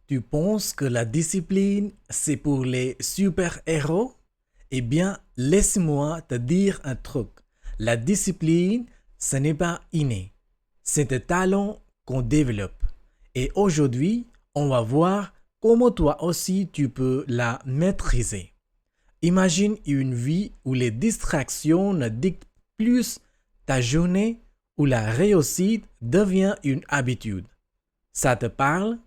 Tu penses que la discipline, c'est pour les super-héros? Eh bien, laisse-moi te dire un truc. La discipline, ce n'est pas inné. C'est un talent qu'on développe. Et aujourd'hui, on va voir comment toi aussi tu peux la maîtriser. Imagine une vie où les distractions ne dictent plus ta journée, où la réussite devient une habitude. Ça te parle?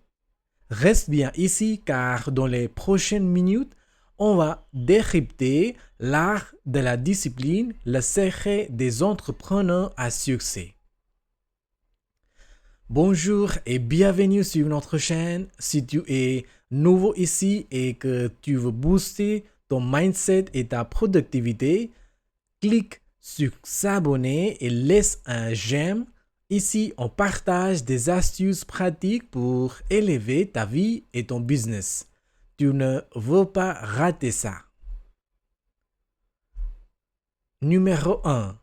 Reste bien ici car dans les prochaines minutes, on va décrypter l'art de la discipline, le secret des entrepreneurs à succès. Bonjour et bienvenue sur notre chaîne. Si tu es nouveau ici et que tu veux booster ton mindset et ta productivité, clique sur s'abonner et laisse un j'aime. Ici, on partage des astuces pratiques pour élever ta vie et ton business. Tu ne veux pas rater ça. Numéro 1.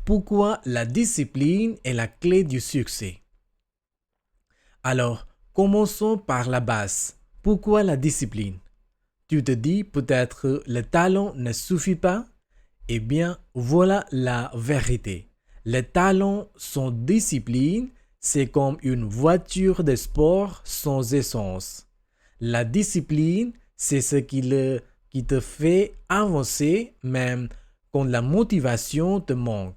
Pourquoi la discipline est la clé du succès? Alors, commençons par la base. Pourquoi la discipline? Tu te dis peut-être le talent ne suffit pas? Eh bien, voilà la vérité. Les talents sans discipline, c'est comme une voiture de sport sans essence. La discipline, c'est ce qui te fait avancer même quand la motivation te manque.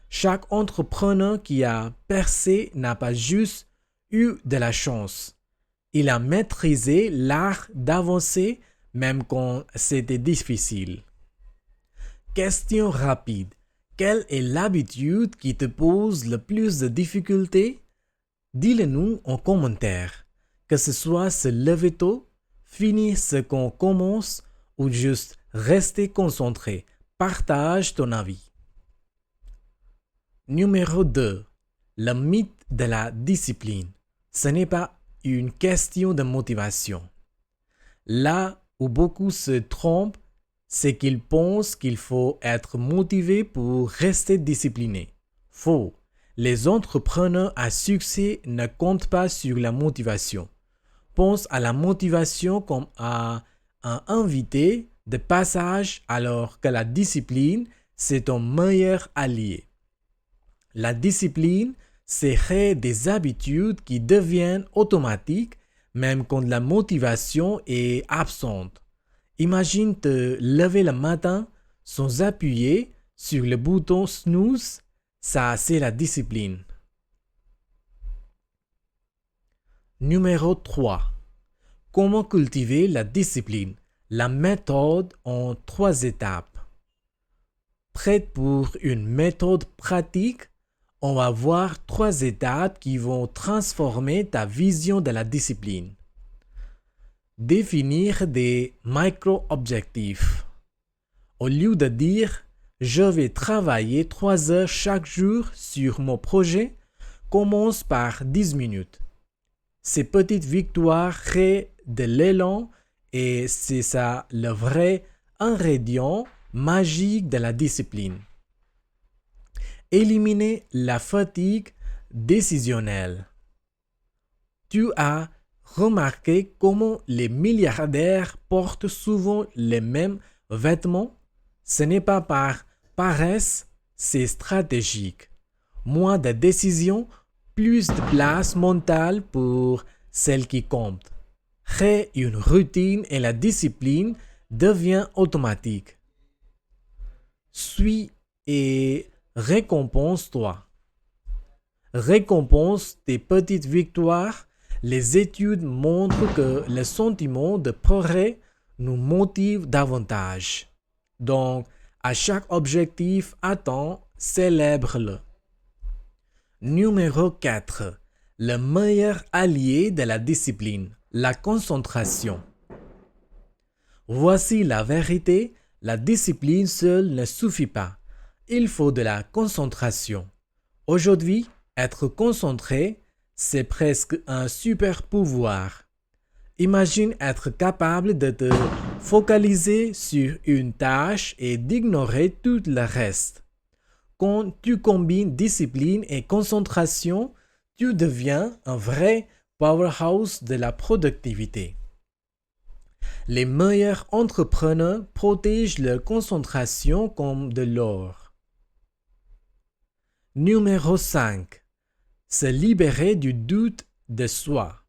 Chaque entrepreneur qui a percé n'a pas juste eu de la chance. Il a maîtrisé l'art d'avancer même quand c'était difficile. Question rapide. Quelle est l'habitude qui te pose le plus de difficultés? Dis-le-nous en commentaire. Que ce soit se lever tôt, finir ce qu'on commence ou juste rester concentré. Partage ton avis. Numéro 2. Le mythe de la discipline. Ce n'est pas une question de motivation. Là où beaucoup se trompent, c'est qu'ils pensent qu'il faut être motivé pour rester discipliné. Faux. Les entrepreneurs à succès ne comptent pas sur la motivation. Pense à la motivation comme à un invité de passage alors que la discipline, c'est ton meilleur allié. La discipline, c'est créer des habitudes qui deviennent automatiques même quand la motivation est absente. Imagine te lever le matin sans appuyer sur le bouton snooze, ça c'est la discipline. Numéro 3. Comment cultiver la discipline? La méthode en 3 étapes. Prête pour une méthode pratique? On va voir 3 étapes qui vont transformer ta vision de la discipline. Définir des micro-objectifs. Au lieu de dire « je vais travailler 3 heures chaque jour sur mon projet », commence par 10 minutes. Ces petites victoires créent de l'élan et c'est ça le vrai ingrédient magique de la discipline. Éliminer la fatigue décisionnelle. Tu as remarqué comment les milliardaires portent souvent les mêmes vêtements? Ce n'est pas par paresse, c'est stratégique. Moins de décisions, plus de place mentale pour celles qui comptent. Crée une routine et la discipline devient automatique. Suis et récompense-toi. Récompense tes petites victoires. Les études montrent que le sentiment de progrès nous motive davantage. Donc, à chaque objectif atteint, célèbre-le. Numéro 4. Le meilleur allié de la discipline, la concentration. Voici la vérité, la discipline seule ne suffit pas. Il faut de la concentration. Aujourd'hui, être concentré, c'est presque un super pouvoir. Imagine être capable de te focaliser sur une tâche et d'ignorer tout le reste. Quand tu combines discipline et concentration, tu deviens un vrai powerhouse de la productivité. Les meilleurs entrepreneurs protègent leur concentration comme de l'or. Numéro 5. Se libérer du doute de soi.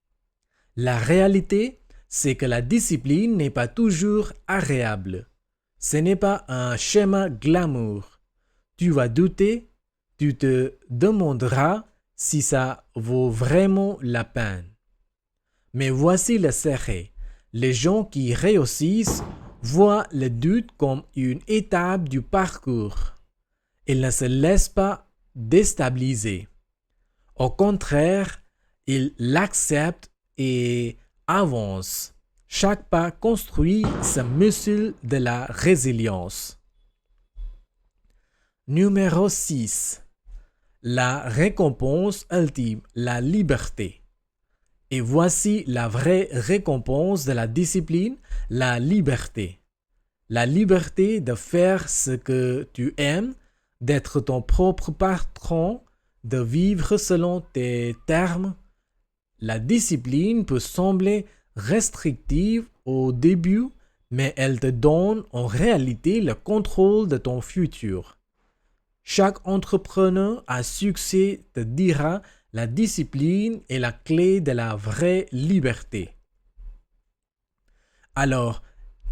La réalité, c'est que la discipline n'est pas toujours agréable. Ce n'est pas un schéma glamour. Tu vas douter, tu te demanderas si ça vaut vraiment la peine. Mais voici le secret. Les gens qui réussissent voient le doute comme une étape du parcours. Ils ne se laissent pas déstabiliser. Au contraire, ils l'acceptent et avancent. Chaque pas construit ce muscle de la résilience. Numéro 6. La récompense ultime, la liberté. Et voici la vraie récompense de la discipline, la liberté. La liberté de faire ce que tu aimes, d'être ton propre patron, de vivre selon tes termes. La discipline peut sembler restrictive au début, mais elle te donne en réalité le contrôle de ton futur. Chaque entrepreneur à succès te dira la discipline est la clé de la vraie liberté. Alors,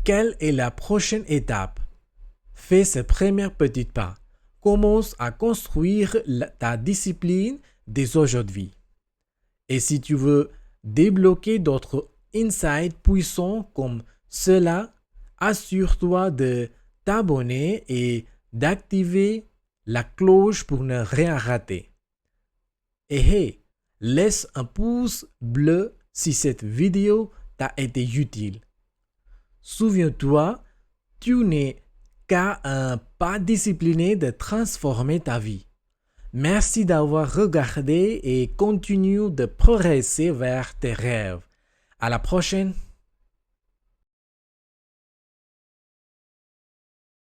quelle est la prochaine étape? Fais ce premier petit pas. Commence à construire ta discipline dès aujourd'hui. Et si tu veux débloquer d'autres insights puissants comme cela, assure-toi de t'abonner et d'activer la cloche pour ne rien rater. Et hey, laisse un pouce bleu si cette vidéo t'a été utile. Souviens-toi, tu n'es qu'à un pas discipliné de transformer ta vie. Merci d'avoir regardé et continue de progresser vers tes rêves. À la prochaine!